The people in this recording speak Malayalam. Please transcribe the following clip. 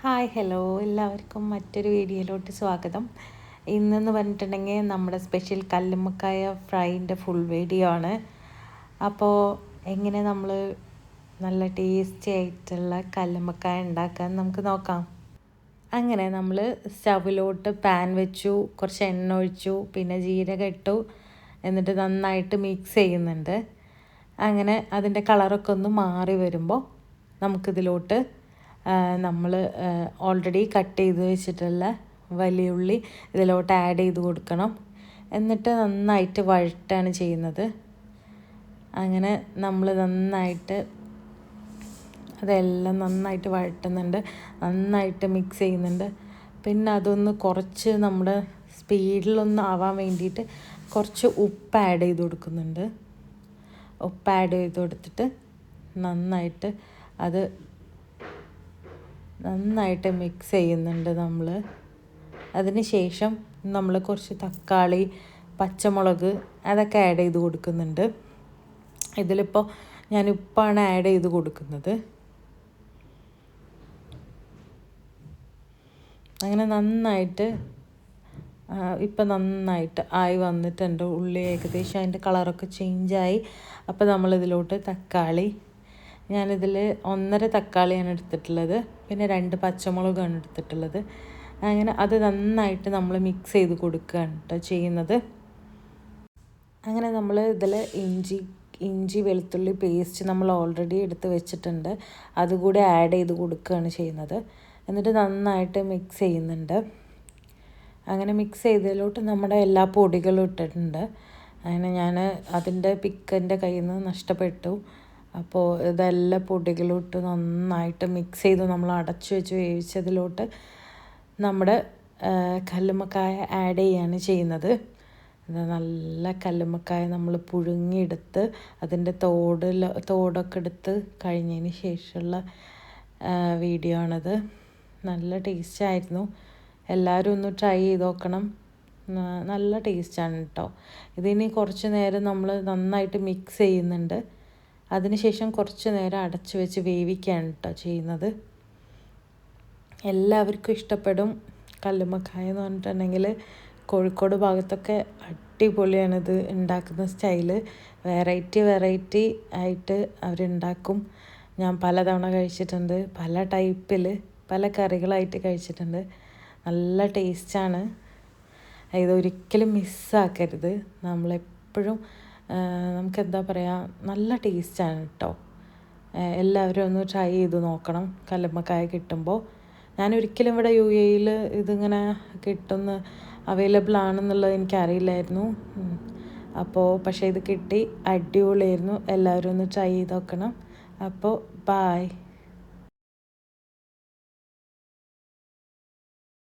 ഹായ് ഹലോ എല്ലാവർക്കും മറ്റൊരു വീഡിയോയിലോട്ട് സ്വാഗതം. ഇന്നെന്ന് പറഞ്ഞിട്ടുണ്ടെങ്കിൽ നമ്മുടെ സ്പെഷ്യൽ കല്ലുമ്മക്കായ ഫ്രൈൻ്റെ ഫുൾ വീഡിയോ ആണ്. അപ്പോൾ എങ്ങനെ നമ്മൾ നല്ല ടേസ്റ്റി ആയിട്ടുള്ള കല്ലുമ്മക്കായ ഉണ്ടാക്കാൻ നമുക്ക് നോക്കാം. അങ്ങനെ നമ്മൾ സ്റ്റവിലോട്ട് പാൻ വെച്ചു, കുറച്ച് എണ്ണ ഒഴിച്ചു, പിന്നെ ജീരകം ഇട്ടു, എന്നിട്ട് നന്നായിട്ട് മിക്സ് ചെയ്യുന്നുണ്ട്. അങ്ങനെ അതിൻ്റെ കളറൊക്കെ ഒന്ന് മാറി വരുമ്പോൾ നമുക്കിതിലോട്ട് നമ്മൾ ഓൾറെഡി കട്ട് ചെയ്ത് വെച്ചിട്ടുള്ള വലിയ ഉള്ളി ഇതിലോട്ട് ആഡ് ചെയ്ത് കൊടുക്കണം. എന്നിട്ട് നന്നായിട്ട് വഴറ്റാണ് ചെയ്യുന്നത്. അങ്ങനെ നമ്മൾ നന്നായിട്ട് അതെല്ലാം നന്നായിട്ട് വഴറ്റുന്നുണ്ട്, നന്നായിട്ട് മിക്സ് ചെയ്യുന്നുണ്ട്. പിന്നെ അതൊന്ന് കുറച്ച് നമ്മുടെ സ്പീഡിലൊന്ന് ആവാൻ വേണ്ടിയിട്ട് കുറച്ച് ഉപ്പ് ആഡ് ചെയ്ത് കൊടുക്കുന്നുണ്ട്. ഉപ്പ് ആഡ് ചെയ്ത് കൊടുത്തിട്ട് നന്നായിട്ട് അത് നന്നായിട്ട് മിക്സ് ചെയ്യുന്നുണ്ട് നമ്മൾ. അതിന് ശേഷം നമ്മൾ കുറച്ച് തക്കാളി, പച്ചമുളക് അതൊക്കെ ആഡ് ചെയ്ത് കൊടുക്കുന്നുണ്ട്. ഇതിലിപ്പോൾ ഞാൻ ഉപ്പാണ് ആഡ് ചെയ്ത് കൊടുക്കുന്നത്. അങ്ങനെ നന്നായിട്ട് ഇപ്പം നന്നായിട്ട് ആയി വന്നിട്ടുണ്ട്. ഉള്ളി ഏകദേശം അതിൻ്റെ കളറൊക്കെ ചേഞ്ചായി. അപ്പോൾ നമ്മളിതിലോട്ട് തക്കാളി, ഞാനിതിൽ 1.5 തക്കാളിയാണ് എടുത്തിട്ടുള്ളത്, പിന്നെ 2 പച്ചമുളകാണ് എടുത്തിട്ടുള്ളത്. അങ്ങനെ അത് നന്നായിട്ട് നമ്മൾ മിക്സ് ചെയ്ത് കൊടുക്കുകയാണ് കേട്ടോ ചെയ്യുന്നത്. അങ്ങനെ നമ്മൾ ഇതിൽ ഇഞ്ചി വെളുത്തുള്ളി പേസ്റ്റ് നമ്മൾ ഓൾറെഡി എടുത്ത് വെച്ചിട്ടുണ്ട്, അതുകൂടി ആഡ് ചെയ്ത് കൊടുക്കുകയാണ് ചെയ്യുന്നത്. എന്നിട്ട് നന്നായിട്ട് മിക്സ് ചെയ്യുന്നുണ്ട്. അങ്ങനെ മിക്സ് ചെയ്തതിലോട്ട് നമ്മുടെ എല്ലാ പൊടികളും ഇട്ടിട്ടുണ്ട്. അങ്ങനെ ഞാൻ അതിൻ്റെ പിക്ക് കയ്യിൽ നിന്ന് നഷ്ടപ്പെട്ടു. അപ്പോൾ ഇതെല്ലാം പൊടികളും ഇട്ട് നന്നായിട്ട് മിക്സ് ചെയ്ത് നമ്മൾ അടച്ചു വെച്ച് വേവിച്ചതിലോട്ട് നമ്മുടെ കല്ലുമ്മക്കായ ആഡ് ചെയ്യാണ് ചെയ്യുന്നത്. നല്ല കല്ലുമ്മക്കായ നമ്മൾ പുഴുങ്ങിയെടുത്ത് അതിൻ്റെ തോടൊക്കെ എടുത്ത് കഴിഞ്ഞതിന് ശേഷമുള്ള വീഡിയോ ആണിത്. നല്ല ടേസ്റ്റായിരുന്നു. എല്ലാവരും ഒന്ന് ട്രൈ ചെയ്ത് നോക്കണം. നല്ല ടേസ്റ്റാണ് കേട്ടോ. ഇതിനി കുറച്ച് നേരം നമ്മൾ നന്നായിട്ട് മിക്സ് ചെയ്യുന്നുണ്ട്. അതിനുശേഷം കുറച്ച് നേരം അടച്ച് വെച്ച് വേവിക്കുകയാണ് കേട്ടോ ചെയ്യുന്നത്. എല്ലാവർക്കും ഇഷ്ടപ്പെടും. കല്ലുമ്മക്കായ എന്ന് പറഞ്ഞിട്ടുണ്ടെങ്കിൽ കോഴിക്കോട് ഭാഗത്തൊക്കെ അടിപൊളിയാണിത് ഉണ്ടാക്കുന്ന സ്റ്റൈല്. വെറൈറ്റി ആയിട്ട് അവരുണ്ടാക്കും. ഞാൻ പലതവണ കഴിച്ചിട്ടുണ്ട്, പല ടൈപ്പിൽ പല കറികളായിട്ട് കഴിച്ചിട്ടുണ്ട്. നല്ല ടേസ്റ്റാണ്. ഇതൊരിക്കലും മിസ്സാക്കരുത്. നമ്മളെപ്പോഴും നമുക്കെന്താ പറയുക, നല്ല ടേസ്റ്റാണ് കേട്ടോ. എല്ലാവരും ഒന്ന് ട്രൈ ചെയ്ത് നോക്കണം കല്ലുമ്മക്കായ കിട്ടുമ്പോൾ. ഞാനൊരിക്കലും ഇവിടെ UAE ഇതിങ്ങനെ കിട്ടുന്ന അവൈലബിൾ ആണെന്നുള്ളത് എനിക്കറിയില്ലായിരുന്നു. പക്ഷേ ഇത് കിട്ടി, അടിപൊളിയായിരുന്നു. എല്ലാവരും ഒന്ന് ട്രൈ ചെയ്ത് നോക്കണം. അപ്പോൾ ബായ്.